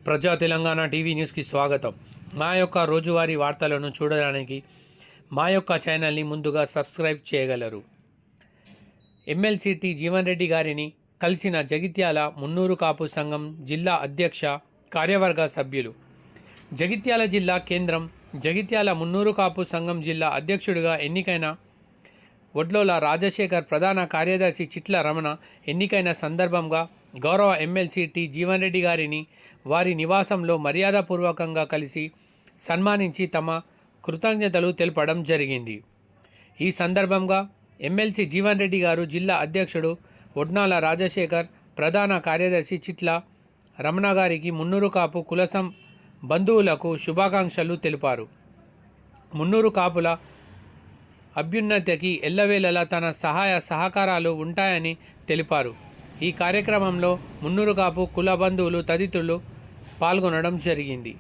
ప్రజా తెలంగాణ టీవీ న్యూస్కి స్వాగతం. మా యొక్క రోజువారీ వార్తలను చూడడానికి మా యొక్క ఛానల్ని ముందుగా సబ్స్క్రైబ్ చేయగలరు. ఎమ్మెల్సీ టి జీవన్ రెడ్డి గారిని కలిసిన జగిత్యాల మున్నూరు కాపు సంఘం జిల్లా అధ్యక్ష కార్యవర్గ సభ్యులు. జగిత్యాల జిల్లా కేంద్రం జగిత్యాల మున్నూరు కాపు సంఘం జిల్లా అధ్యక్షుడిగా ఎన్నికైన వడ్లోల రాజశేఖర్, ప్రధాన కార్యదర్శి చిట్ల రమణ ఎన్నికైన సందర్భంగా గౌరవ ఎమ్మెల్సీ టి జీవన్ రెడ్డి గారిని వారి నివాసంలో మర్యాదపూర్వకంగా కలిసి సన్మానించి తమ కృతజ్ఞతలు తెలపడం జరిగింది. ఈ సందర్భంగా ఎమ్మెల్సీ జీవన్ రెడ్డి గారు జిల్లా అధ్యక్షుడు వడ్నాల రాజశేఖర్, ప్రధాన కార్యదర్శి చిట్ల రమణ గారికి మున్నూరు కాపు కులసం బంధువులకు శుభాకాంక్షలు తెలిపారు. మున్నూరు కాపుల అభ్యున్నతికి ఎల్లవేళలా తన సహాయ సహకారాలు ఉంటాయని తెలిపారు. ఈ కార్యక్రమంలో మున్నూరు కాపు కుల బంధువులు తదితరులు పాల్గొనడం జరిగింది.